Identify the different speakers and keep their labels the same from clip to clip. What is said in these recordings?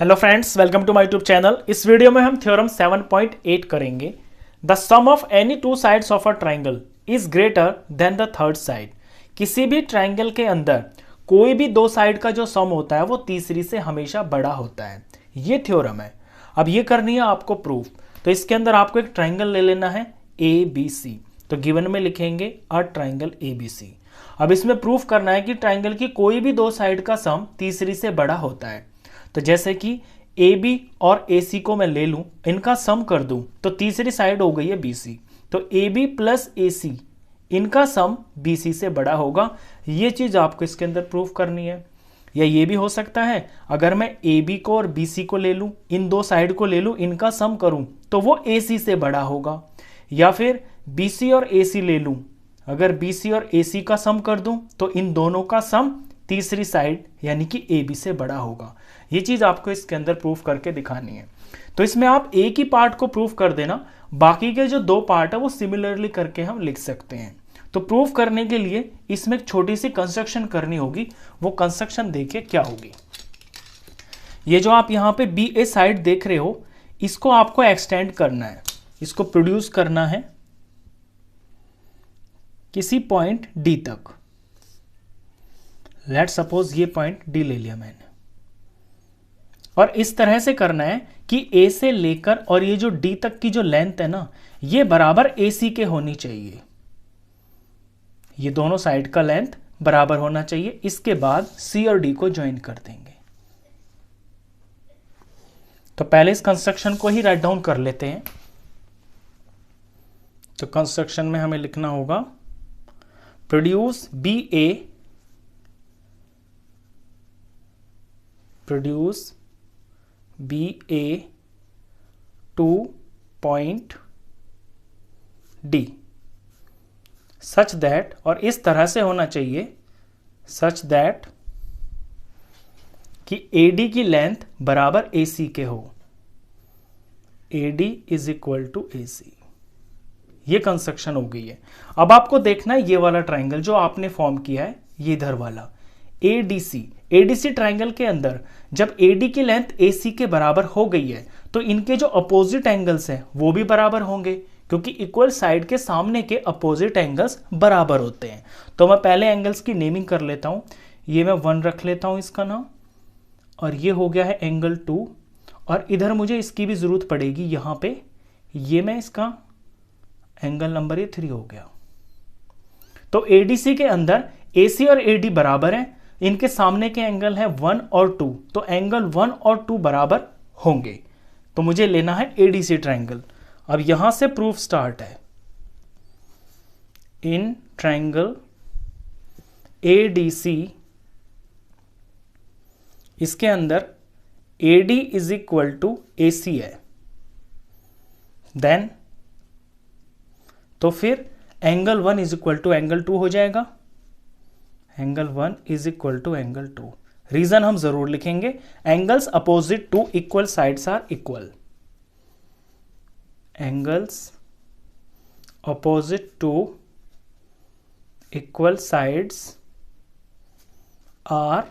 Speaker 1: Hello friends, welcome to my YouTube channel. इस video में हम थ्योरम 7.8 करेंगे। The sum of any two sides of a triangle is greater than the third side. किसी भी triangle के अंदर कोई भी दो साइड का जो सम होता है वो तीसरी से हमेशा बड़ा होता है। ये थ्योरम है। अब ये करनी है आपको प्रूफ। तो इसके अंदर आपको एक ट्राइंगल ले लेना है ए बी सी। तो गिवन में लिखेंगे a triangle A B C. अब इसमें प्रूफ करना है कि ट्राइंगल की कोई भी दो साइड का सम तीसरी से बड़ा होता है। तो जैसे कि ए बी और ए सी को मैं ले लूं, इनका सम कर दूं तो तीसरी साइड हो गई है बी सी। तो ए बी प्लस ए सी, इनका सम बी सी से बड़ा होगा। ये चीज आपको इसके अंदर प्रूफ करनी है। या ये भी हो सकता है, अगर मैं ए बी को और बी सी को ले लूं, इन दो साइड को ले लूं, इनका सम करूं तो वो ए सी से बड़ा होगा। या फिर बी सी और ए सी ले लूं, अगर बी सी और ए सी का सम कर दूं तो इन दोनों का सम तीसरी साइड यानी कि ए बी से बड़ा होगा। ये चीज आपको इसके अंदर प्रूफ करके दिखानी है। तो इसमें आप एक ही पार्ट को प्रूफ कर देना, बाकी के जो दो पार्ट है वो सिमिलरली करके हम लिख सकते हैं। तो प्रूफ करने के लिए इसमें एक छोटी सी कंस्ट्रक्शन करनी होगी। वो कंस्ट्रक्शन देखिए क्या होगी। ये जो आप यहाँ पे बी ए साइड देख रहे हो, इसको आपको एक्सटेंड करना है, इसको प्रोड्यूस करना है किसी पॉइंट डी तक। लेट सपोज ये पॉइंट डी ले लिया मैंने, और इस तरह से करना है कि ए से लेकर और ये जो डी तक की जो लेंथ है ना, ये बराबर ए सी के होनी चाहिए। ये दोनों साइड का लेंथ बराबर होना चाहिए। इसके बाद सी और डी को ज्वाइन कर देंगे। तो पहले इस कंस्ट्रक्शन को ही राइट डाउन कर लेते हैं। तो कंस्ट्रक्शन में हमें लिखना होगा produce B A, produce B A to point D such that, और इस तरह से होना चाहिए सच दैट कि ए डी की लेंथ बराबर ए सी के हो। A D is equal to A C. ये कंस्ट्रक्शन हो गई है। अब आपको देखना है ये वाला ट्राइंगल जो आपने फॉर्म किया है, ये इधर वाला एडीसी। एडीसी ट्राइंगल के अंदर जब एडी की लेंथ एसी के बराबर हो गई है तो इनके जो अपोजिट एंगल्स हैं वो भी बराबर होंगे, क्योंकि इक्वल साइड के सामने के अपोजिट एंगल्स बराबर होते हैं। तो मैं पहले एंगल्स की नेमिंग कर लेता हूं। ये मैं 1 रख लेता हूं इसका नाम, और ये हो गया है एंगल 2। और इधर मुझे इसकी भी जरूरत पड़ेगी यहां पे, ये मैं इसका एंगल नंबर ये 3 हो गया। तो एडीसी के अंदर एसी और एडी बराबर हैं, इनके सामने के एंगल है 1 और 2, तो एंगल 1 और 2 बराबर होंगे। तो मुझे लेना है एडीसी ट्राइंगल। अब यहां से प्रूफ स्टार्ट है। इन ट्राइंगल एडीसी, इसके अंदर AD is equal to AC है। देन तो फिर angle 1 is equal to angle 2 हो जाएगा। Angle 1 is equal to angle 2। Reason हम जरूर लिखेंगे, angles opposite to equal sides are equal. Angles opposite to equal sides are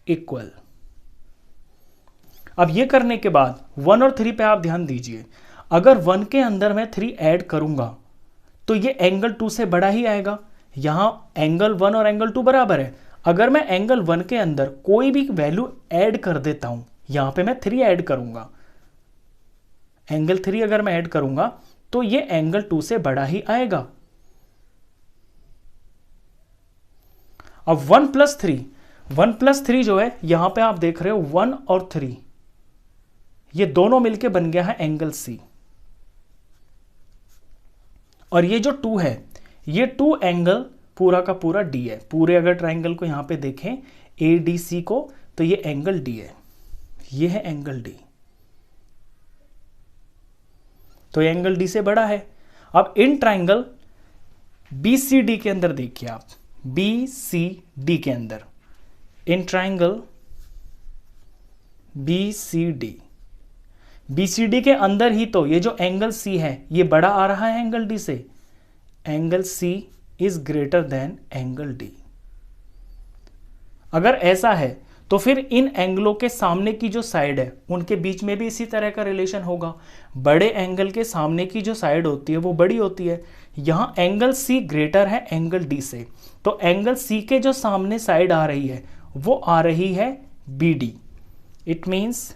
Speaker 1: equal. अब ये करने के बाद 1 और 3 पे आप ध्यान दीजिए। अगर 1 के अंदर मैं 3 ऐड करूंगा तो ये एंगल 2 से बड़ा ही आएगा। यहां एंगल 1 और एंगल 2 बराबर है। अगर मैं एंगल 1 के अंदर कोई भी वैल्यू ऐड कर देता हूं, यहां पे मैं 3 ऐड करूंगा, एंगल 3 अगर मैं ऐड करूंगा तो ये एंगल 2 से बड़ा ही आएगा। अब 1 प्लस 3 जो है यहां पे आप देख रहे हो 1 और 3, ये दोनों मिलके बन गया है एंगल सी। और ये जो 2 है, ये 2 एंगल पूरा का पूरा डी है। पूरे अगर ट्राइंगल को यहां पे देखें ए डी सी को, तो ये एंगल डी है, ये है एंगल डी। तो ये एंगल डी से बड़ा है। अब in triangle B C D के अंदर देखिए आप, बी सी डी के अंदर, in triangle B C D, BCD के अंदर ही तो ये जो एंगल सी है ये बड़ा आ रहा है एंगल डी से। Angle C is greater than angle D. अगर ऐसा है तो फिर इन एंगलों के सामने की जो साइड है उनके बीच में भी इसी तरह का रिलेशन होगा। बड़े एंगल के सामने की जो साइड होती है वो बड़ी होती है। यहाँ एंगल सी ग्रेटर है एंगल डी से, तो एंगल सी के जो सामने साइड आ रही है वो आ रही है B D. It means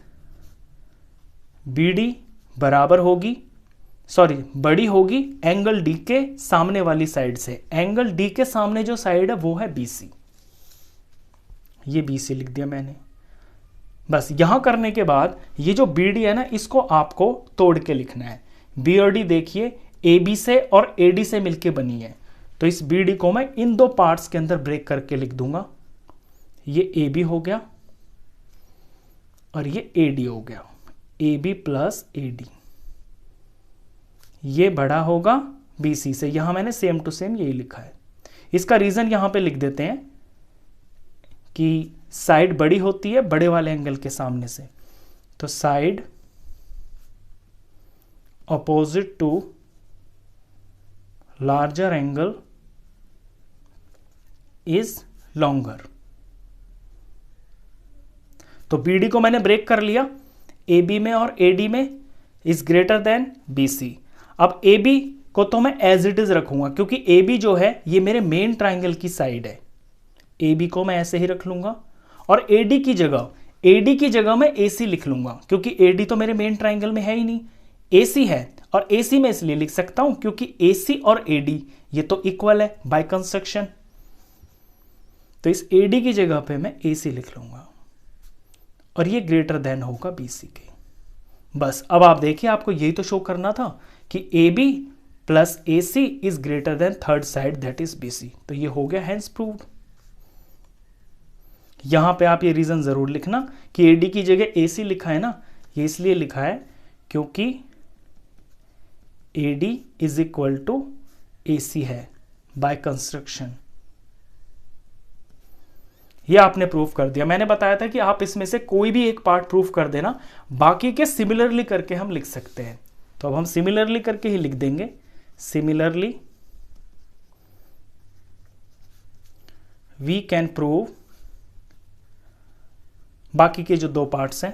Speaker 1: B D बराबर होगी, बड़ी होगी एंगल डी के सामने वाली साइड से। एंगल डी के सामने जो साइड है वो है बी सी। ये बी सी लिख दिया मैंने। बस यहां करने के बाद ये जो बी डी है ना, इसको आपको तोड़ के लिखना है। बी और डी देखिए ए बी से और ए डी से मिलके बनी है, तो इस बी डी को मैं इन दो पार्ट्स के अंदर ब्रेक करके लिख दूंगा। ये ए बी हो गया और ये ए डी हो गया, A B plus A D. ये बड़ा होगा बी सी से। यहां मैंने सेम टू सेम यही लिखा है। इसका रीजन यहां पे लिख देते हैं कि साइड बड़ी होती है बड़े वाले एंगल के सामने से, तो side opposite to larger angle is longer. तो बी डी को मैंने ब्रेक कर लिया, ए बी में और ए डी में is greater than B C. अब ए बी को तो मैं एज इट इज रखूंगा क्योंकि ए बी जो है ये मेरे मेन ट्राइंगल की साइड है। ए बी को मैं ऐसे ही रख लूंगा और ए डी की जगह मैं ए सी लिख लूंगा क्योंकि ए डी तो मेरे मेन ट्राइंगल में है ही नहीं, ए सी है। और ए सी में इसलिए लिख सकता हूं क्योंकि ए सी और ए डी ये तो इक्वल है बाय कंस्ट्रक्शन। तो इस ए डी की जगह पे मैं ए सी लिख लूंगा और ये ग्रेटर देन होगा बी सी के। बस अब आप देखिए, आपको यही तो शो करना था कि A B plus A C is greater than third side that is B C. तो ये हो गया हेंस प्रूव्ड। यहां पे आप ये रीजन जरूर लिखना कि ए डी की जगह ए सी लिखा है ना, ये इसलिए लिखा है क्योंकि A D is equal to A C है बाय कंस्ट्रक्शन। ये आपने प्रूफ कर दिया। मैंने बताया था कि आप इसमें से कोई भी एक पार्ट प्रूफ कर देना, बाकी के सिमिलरली करके हम लिख सकते हैं। तो अब हम सिमिलरली करके ही लिख देंगे। सिमिलरली वी कैन प्रूव, बाकी के जो दो पार्ट्स हैं,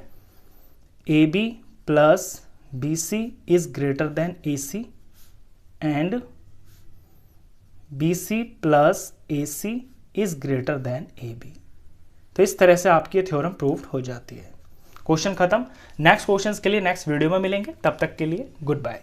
Speaker 1: A B plus B C is greater than A C and B C plus A C is greater than A B. तो इस तरह से आपकी थ्योरम प्रूव्ड हो जाती है। क्वेश्चन खत्म। नेक्स्ट क्वेश्चंस के लिए नेक्स्ट वीडियो में मिलेंगे, तब तक के लिए गुड बाय।